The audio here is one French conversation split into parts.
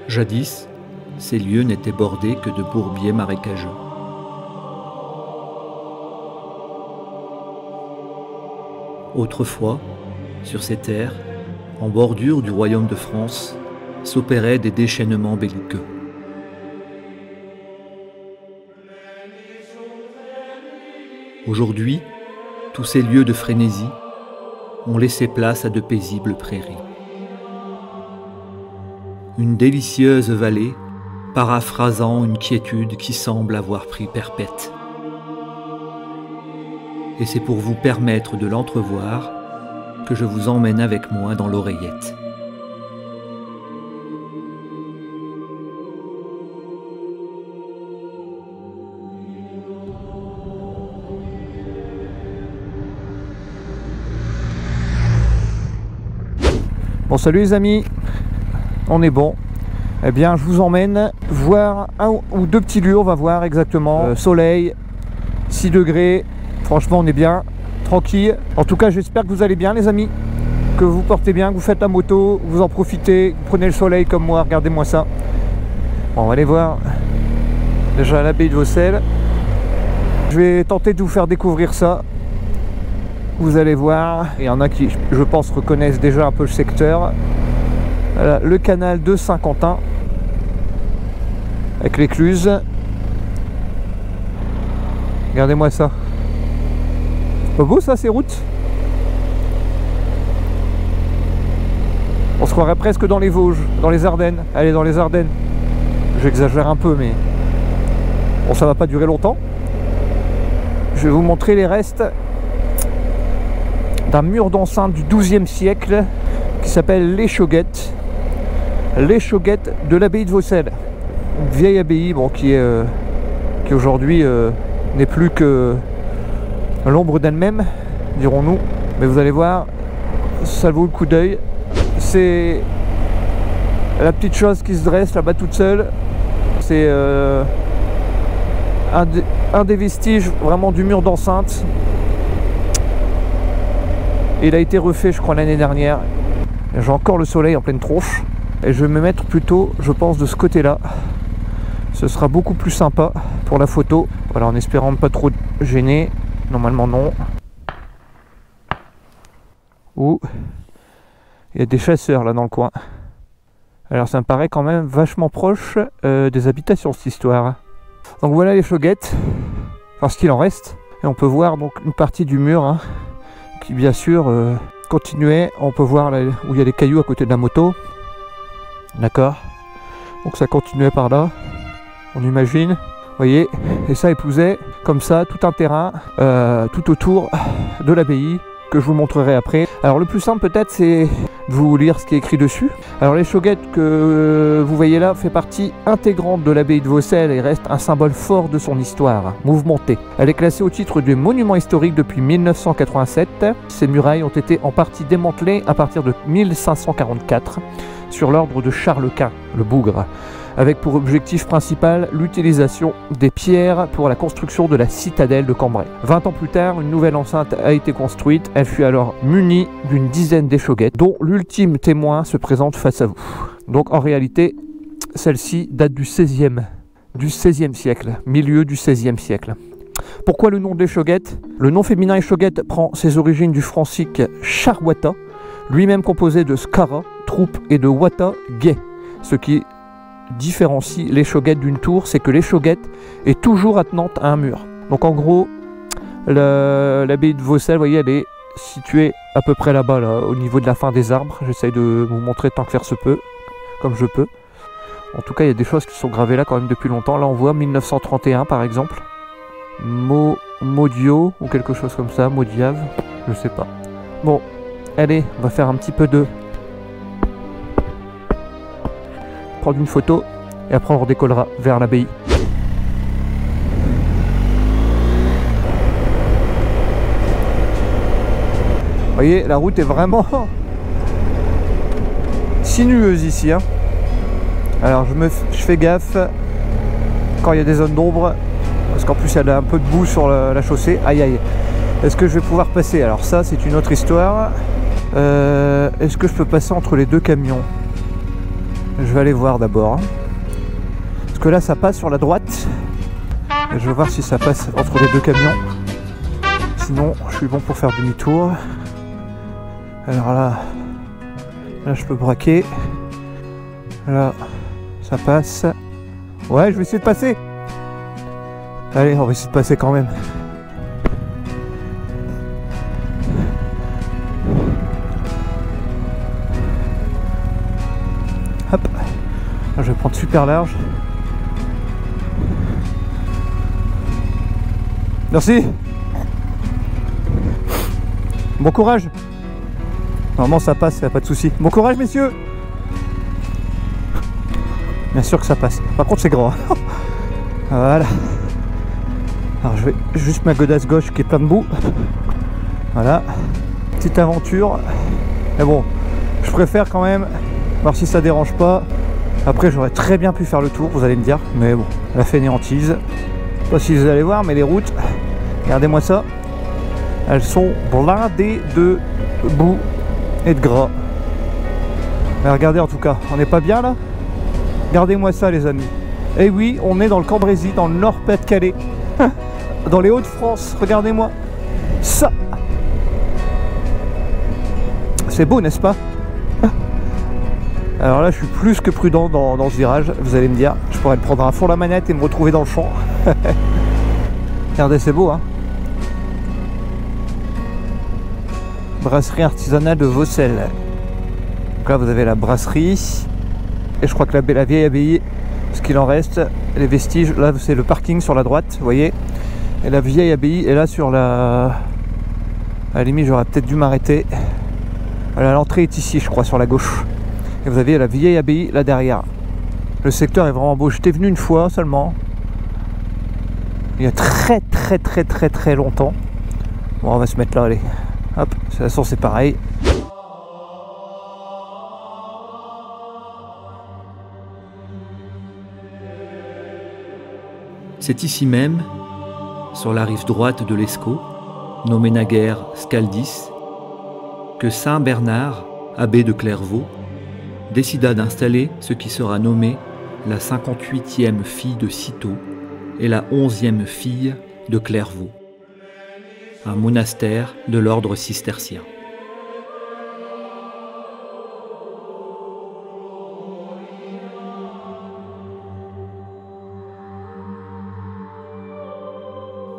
Jadis, ces lieux n'étaient bordés que de bourbiers marécageux. Autrefois, sur ces terres, en bordure du royaume de France, s'opéraient des déchaînements belliqueux. Aujourd'hui, tous ces lieux de frénésie ont laissé place à de paisibles prairies. Une délicieuse vallée, paraphrasant une quiétude qui semble avoir pris perpète. Et c'est pour vous permettre de l'entrevoir que je vous emmène avec moi dans l'oreillette. Bon, salut les amis, on est bon. Eh bien, je vous emmène voir un ou deux petits lieux, on va voir exactement. Soleil, 6 degrés, franchement on est bien, tranquille. En tout cas, j'espère que vous allez bien les amis, que vous portez bien, que vous faites la moto, vous en profitez, vous prenez le soleil comme moi, regardez-moi ça. Bon, on va aller voir déjà l'abbaye de Vaucelles. Je vais tenter de vous faire découvrir ça. Vous allez voir, il y en a qui, je pense, reconnaissent déjà un peu le secteur. Voilà, le canal de Saint-Quentin, avec l'écluse. Regardez-moi ça. Pas beau ça, ces routes? On se croirait presque dans les Vosges, dans les Ardennes. Allez, dans les Ardennes. J'exagère un peu, mais bon, ça va pas durer longtemps. Je vais vous montrer les restes d'un mur d'enceinte du XIIe siècle qui s'appelle l'échauguette. L'échauguette de l'abbaye de Vaucelles. Une vieille abbaye, bon, qui aujourd'hui n'est plus que l'ombre d'elle-même, dirons-nous. Mais vous allez voir, ça vaut le coup d'œil. C'est la petite chose qui se dresse là-bas toute seule. C'est un des vestiges vraiment du mur d'enceinte. Il a été refait, je crois, l'année dernière. J'ai encore le soleil en pleine tronche. Et je vais me mettre plutôt, je pense, de ce côté-là. Ce sera beaucoup plus sympa pour la photo. Voilà, en espérant ne pas trop gêner. Normalement, non. Ouh, il y a des chasseurs là dans le coin. Alors ça me paraît quand même vachement proche des habitations, cette histoire. Donc voilà les chauguettes. Enfin, ce qu'il en reste. Et on peut voir donc une partie du mur, hein, qui bien sûr continuait. On peut voir là où il y a les cailloux à côté de la moto. D'accord. Donc ça continuait par là, on imagine. Vous voyez, et ça épousait comme ça tout un terrain tout autour de l'abbaye que je vous montrerai après. Alors le plus simple peut-être c'est de vous lire ce qui est écrit dessus. Alors l'échauguette que vous voyez là fait partie intégrante de l'abbaye de Vaucelles et reste un symbole fort de son histoire mouvementée. Elle est classée au titre des monuments historiques depuis 1987. Ces murailles ont été en partie démantelées à partir de 1544 sur l'ordre de Charles Quint, le bougre, avec pour objectif principal l'utilisation des pierres pour la construction de la citadelle de Cambrai. 20 ans plus tard, une nouvelle enceinte a été construite. Elle fut alors munie d'une dizaine d'échauguettes, dont l'ultime témoin se présente face à vous. Donc en réalité, celle-ci date du XVIe siècle, milieu du XVIe siècle. Pourquoi le nom de l'échauguette? Le nom féminin échauguette prend ses origines du francique charwata, lui-même composé de skara, troupe, et de wata, guet. Ce qui différencie l'échauguette d'une tour, c'est que l'échauguette est toujours attenante à un mur. Donc en gros, l'abbaye de Vaucelles, vous voyez, elle est située à peu près là-bas, là, au niveau de la fin des arbres. J'essaye de vous montrer tant que faire se peut, comme je peux. En tout cas, il y a des choses qui sont gravées là quand même depuis longtemps. Là, on voit 1931 par exemple. Modio ou quelque chose comme ça, Modiave, je sais pas. Bon, allez, on va faire un petit peu de... prendre une photo et après on redécollera vers l'abbaye. Vous voyez, la route est vraiment sinueuse ici, hein. Alors je fais gaffe quand il y a des zones d'ombre, parce qu'en plus il y a un peu de boue sur la chaussée. Aïe aïe. Est-ce que je vais pouvoir passer? Alors ça c'est une autre histoire. Est-ce que je peux passer entre les deux camions? Je vais aller voir d'abord. Parce que là ça passe sur la droite. Et je vais voir si ça passe entre les deux camions. Sinon je suis bon pour faire demi-tour. Alors là je peux braquer. Là ça passe. Ouais, je vais essayer de passer. Allez, on va essayer de passer quand même. Hop. Là, je vais prendre super large. Merci. Bon courage. Normalement ça passe, y a pas de souci. Bon courage messieurs. Bien sûr que ça passe. Par contre c'est grand. Voilà. Alors je vais juste ma godasse gauche qui est plein de boue. Voilà. Petite aventure. Mais bon, je préfère quand même voir si ça dérange pas. Après j'aurais très bien pu faire le tour, vous allez me dire. Mais bon, la fainéantise. Je sais pas si vous allez voir, mais les routes, regardez-moi ça. Elles sont blindées de boue et de gras. Mais regardez en tout cas, on n'est pas bien là? Regardez-moi ça les amis. Et oui, on est dans le Cambrésis, dans le Nord-Pas-de-Calais. Dans les Hauts-de-France, regardez-moi ça. C'est beau, n'est-ce pas? Alors là, je suis plus que prudent dans ce virage, vous allez me dire. Je pourrais me prendre à fond la manette et me retrouver dans le champ. Regardez, c'est beau, hein? Brasserie artisanale de Vaucelles. Donc là, vous avez la brasserie. Et je crois que la vieille abbaye, ce qu'il en reste, les vestiges, là, c'est le parking sur la droite, vous voyez. Et la vieille abbaye est là sur la... À la limite, j'aurais peut-être dû m'arrêter. Voilà, l'entrée est ici, je crois, sur la gauche. Et vous avez la vieille abbaye là derrière. Le secteur est vraiment beau. J'étais venu une fois seulement. Il y a très longtemps. Bon, on va se mettre là, allez. Hop, de toute façon, c'est pareil. C'est ici même, sur la rive droite de l'Escaut, nommé naguère Scaldis, que saint Bernard, abbé de Clairvaux, décida d'installer ce qui sera nommé la 58e fille de Cîteaux et la 11e fille de Clairvaux, un monastère de l'ordre cistercien.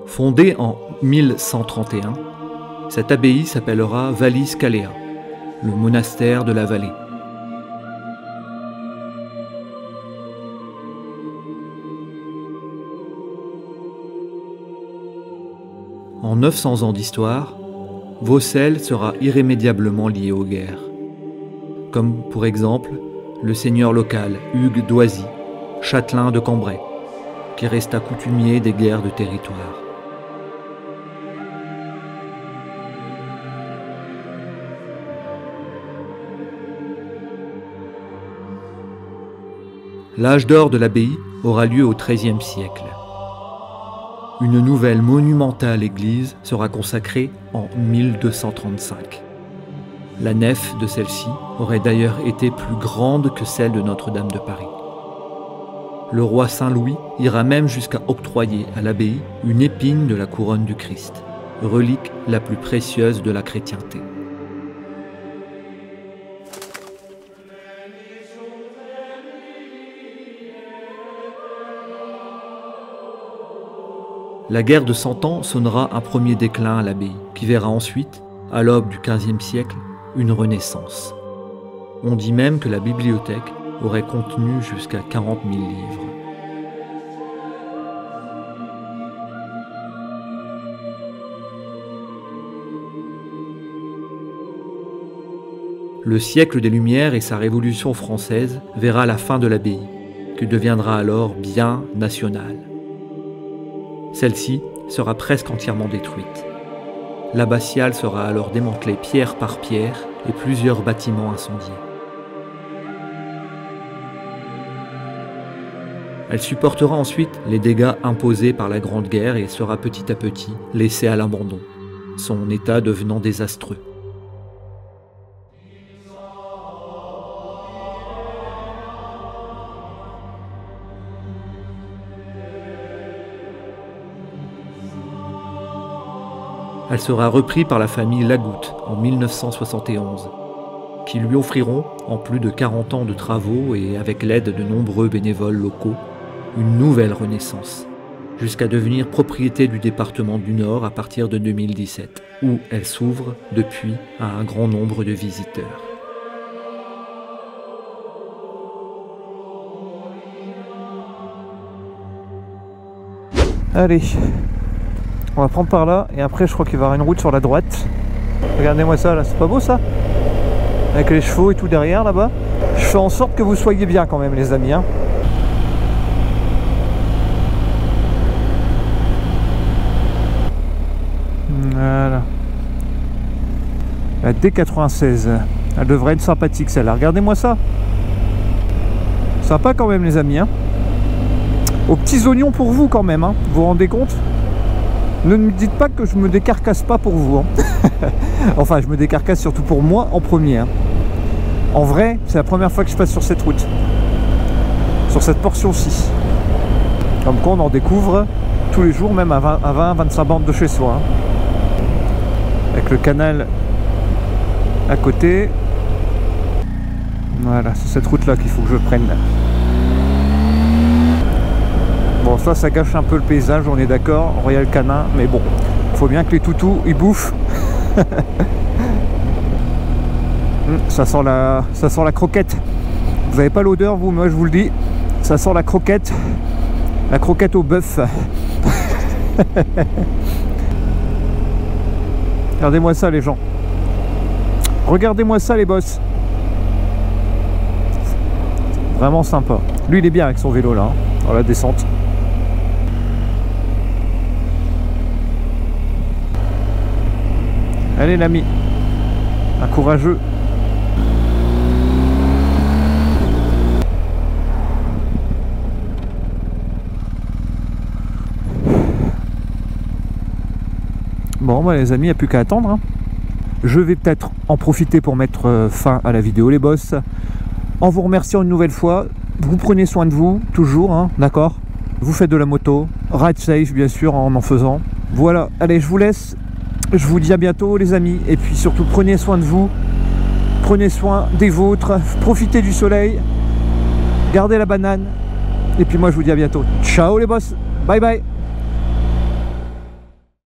Fondée en 1131, cette abbaye s'appellera Vallis Calea, le monastère de la vallée. En 900 ans d'histoire, Vaucelles sera irrémédiablement liée aux guerres. Comme pour exemple le seigneur local Hugues d'Oisy, châtelain de Cambrai, qui resta coutumier des guerres de territoire. L'âge d'or de l'abbaye aura lieu au XIIIe siècle. Une nouvelle monumentale église sera consacrée en 1235. La nef de celle-ci aurait d'ailleurs été plus grande que celle de Notre-Dame de Paris. Le roi Saint-Louis ira même jusqu'à octroyer à l'abbaye une épine de la couronne du Christ, relique la plus précieuse de la chrétienté. La guerre de 100 ans sonnera un premier déclin à l'abbaye, qui verra ensuite, à l'aube du XVe siècle, une renaissance. On dit même que la bibliothèque aurait contenu jusqu'à 40 000 livres. Le siècle des Lumières et sa Révolution française verra la fin de l'abbaye, qui deviendra alors bien national. Celle-ci sera presque entièrement détruite. L'abbatiale sera alors démantelée pierre par pierre et plusieurs bâtiments incendiés. Elle supportera ensuite les dégâts imposés par la Grande Guerre et sera petit à petit laissée à l'abandon, son état devenant désastreux. Elle sera reprise par la famille Lagoutte en 1971, qui lui offriront, en plus de 40 ans de travaux et avec l'aide de nombreux bénévoles locaux, une nouvelle renaissance, jusqu'à devenir propriété du département du Nord à partir de 2017, où elle s'ouvre depuis à un grand nombre de visiteurs. Allez, on va prendre par là et après je crois qu'il va y avoir une route sur la droite. Regardez-moi ça là, c'est pas beau ça? Avec les chevaux et tout derrière là-bas. Je fais en sorte que vous soyez bien quand même les amis, hein. Voilà. La D96. Elle devrait être sympathique celle-là. Regardez-moi ça. Sympa quand même les amis, hein. Aux petits oignons pour vous quand même, hein. Vous vous rendez compte? Ne me dites pas que je me décarcasse pas pour vous, hein. Enfin, je me décarcasse surtout pour moi en premier, hein. En vrai, c'est la première fois que je passe sur cette route. Sur cette portion-ci. Comme quoi on en découvre tous les jours, même à 20-25 bandes de chez soi, hein. Avec le canal à côté. Voilà, c'est cette route-là qu'il faut que je prenne. Bon, ça gâche un peu le paysage, on est d'accord, Royal Canin, mais bon, il faut bien que les toutous, ils bouffent. Ça sent la croquette. Vous n'avez pas l'odeur, vous, moi je vous le dis. Ça sent la croquette au bœuf. Regardez-moi ça, les gens. Regardez-moi ça, les boss. Vraiment sympa. Lui, il est bien avec son vélo, là, hein, dans la descente. Allez l'ami, un courageux. Bon bah les amis, il n'y a plus qu'à attendre, hein. Je vais peut-être en profiter pour mettre fin à la vidéo les boss. En vous remerciant une nouvelle fois, vous prenez soin de vous, toujours, hein, d'accord? Vous faites de la moto, ride safe bien sûr en faisant. Voilà, allez je vous laisse. Je vous dis à bientôt les amis, et puis surtout prenez soin de vous, prenez soin des vôtres, profitez du soleil, gardez la banane, et puis moi je vous dis à bientôt. Ciao les boss, bye bye.